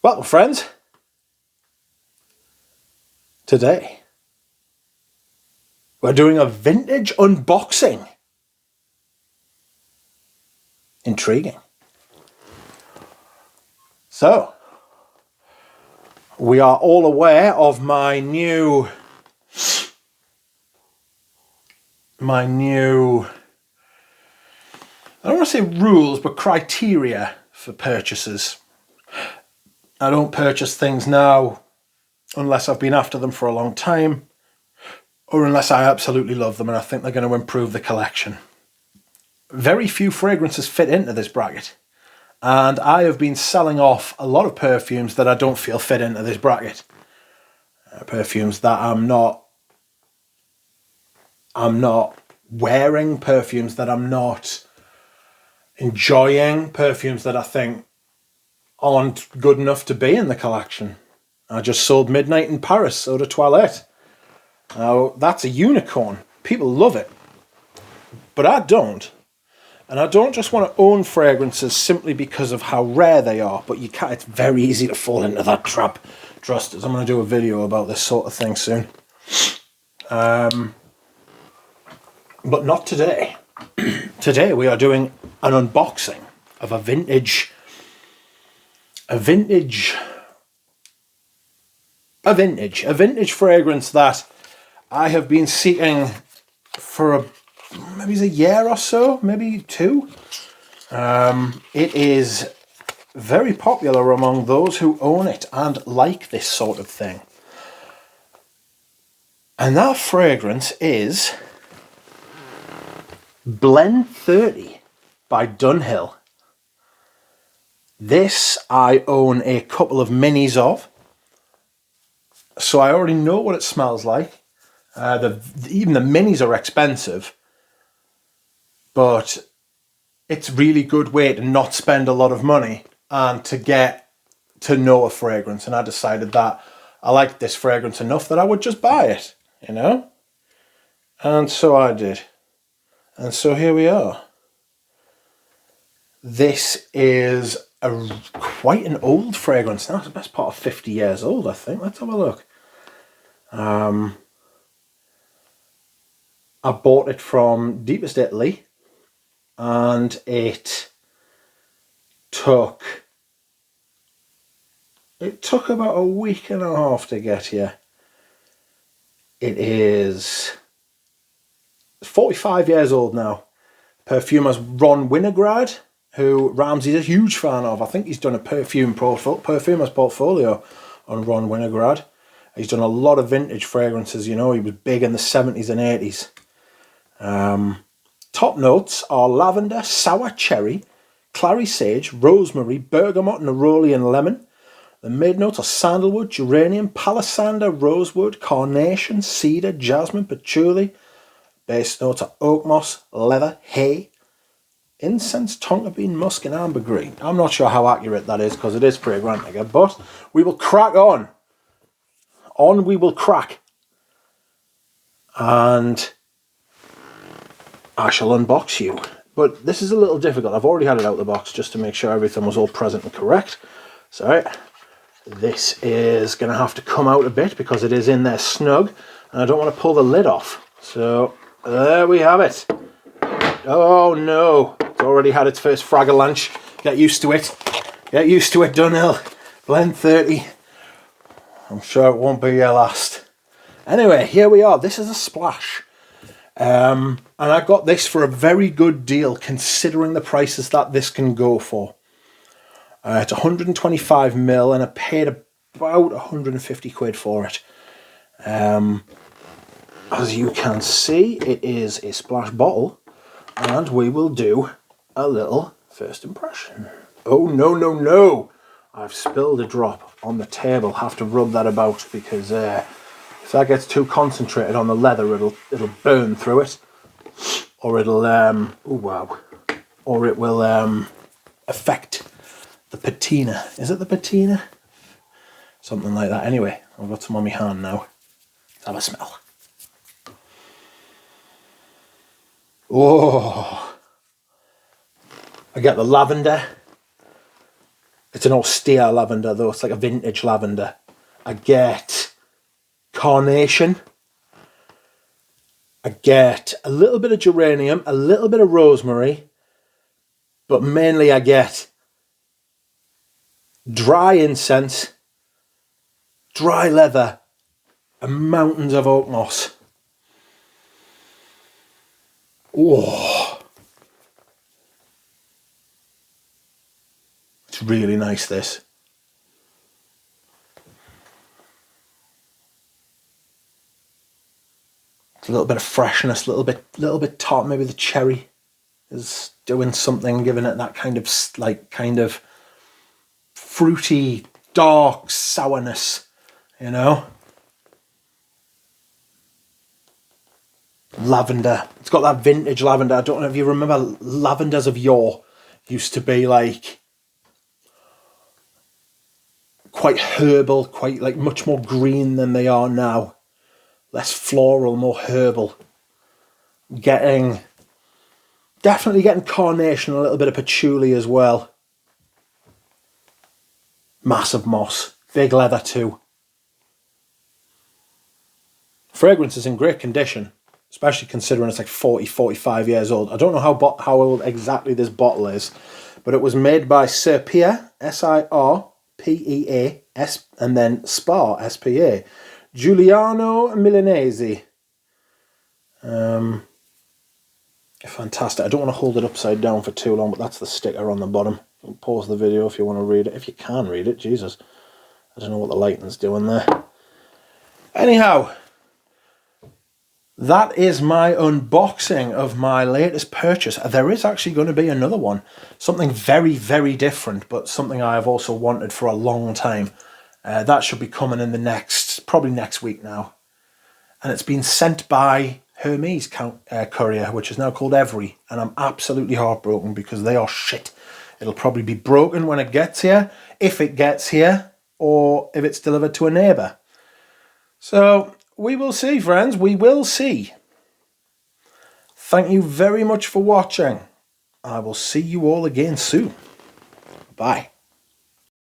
Well, friends, today we're doing a vintage unboxing. Intriguing. So, we are all aware of my new, I don't want to say rules, but criteria for purchases. I don't purchase things now unless I've been after them for a long time, or unless I absolutely love them and I think they're going to improve the collection. Very few fragrances fit into this bracket, and I have been selling off a lot of perfumes that I don't feel fit into this bracket. Perfumes that I'm not wearing, perfumes that I'm not enjoying, perfumes that I think aren't good enough to be in the collection. I just sold Midnight in Paris Eau de Toilette. Now, that's a unicorn. People love it, but I don't. And I don't just want to own fragrances simply because of how rare they are, but you can't, it's very easy to fall into that trap. Trust us, I'm going to do a video about this sort of thing soon. But not today. Today we are doing an unboxing of a vintage fragrance that I have been seeking for maybe a year or so, maybe two. It is very popular among those who own it and like this sort of thing. And that fragrance is Blend 30 by Dunhill. This I own a couple of minis of, so I already know what it smells like. Even the minis are expensive, but it's a really good way to not spend a lot of money and to get to know a fragrance. And I decided that I liked this fragrance enough that I would just buy it, you know? And so I did. And so here we are. This is quite an old fragrance now. It's the best part of 50 years old, I think. Let's have a look. I bought it from Deepest Italy, and it took about a week and a half to get here. It is 45 years old now. Perfumer's Ron Winograd, who Ramsey's a huge fan of. I think he's done a perfumer's portfolio on Ron Winograd. He's done a lot of vintage fragrances, you know. He was big in the 70s and 80s. Top notes are lavender, sour cherry, clary sage, rosemary, bergamot, neroli and lemon. The mid notes are sandalwood, geranium, palisander, rosewood, carnation, cedar, jasmine, patchouli. Base notes are oak moss, leather, hay, incense, tonka bean, musk and ambergris. I'm not sure how accurate that is because it is Fragrantica, but we will crack on. On we will crack. And I shall unbox you. But this is a little difficult. I've already had it out of the box just to make sure everything was all present and correct. So this is going to have to come out a bit because it is in there snug. And I don't want to pull the lid off. So there we have it. Oh no, it's already had its first Fraggle lunch. Get used to it. Get used to it, Dunhill. Blend 30. I'm sure it won't be your last. Anyway, here we are. This is a splash. And I got this for a very good deal considering the prices that this can go for. It's 125ml and I paid about 150 quid for it. As you can see, it is a splash bottle, and we will do a little first impression. Oh no, no, no! I've spilled a drop on the table. Have to rub that about because if that gets too concentrated on the leather, it'll burn through it, or it'll or it will affect the patina. Is it the patina? Something like that. Anyway, I've got some on my hand now. Let's have a smell. Oh, I get the lavender, It's an austere lavender though, it's like a vintage lavender. I get carnation. I get a little bit of geranium, a little bit of rosemary, but mainly I get dry incense, dry leather, and mountains of oak moss. Oh, it's really nice, this. It's a little bit of freshness, a little bit tart. Maybe the cherry is doing something, giving it that kind of fruity, dark sourness, you know. Lavender. It's got that vintage lavender. I don't know if you remember, lavenders of yore used to be like quite herbal, quite like much more green than they are now. Less floral, more herbal. Definitely getting carnation, a little bit of patchouli as well. Massive moss. Big leather too. Fragrance is in great condition, especially considering it's like 40, 45 years old. I don't know how old exactly this bottle is, but it was made by Sir Pierre, S-I-R-P-E-A, and then Spa, S-P-A. Giuliano Milanese. Fantastic. I don't want to hold it upside down for too long, but that's the sticker on the bottom. Pause the video if you want to read it. If you can read it, Jesus. I don't know what the lighting's doing there. Anyhow, that is my unboxing of my latest purchase. There is actually going to be another one. Something very, very different, but something I have also wanted for a long time. That should be coming in probably next week now. And it's been sent by Hermes courier, which is now called Every. And I'm absolutely heartbroken because they are shit. It'll probably be broken when it gets here, if it gets here, or if it's delivered to a neighbour. So we will see, friends. We will see. Thank you very much for watching. I will see you all again soon. Bye.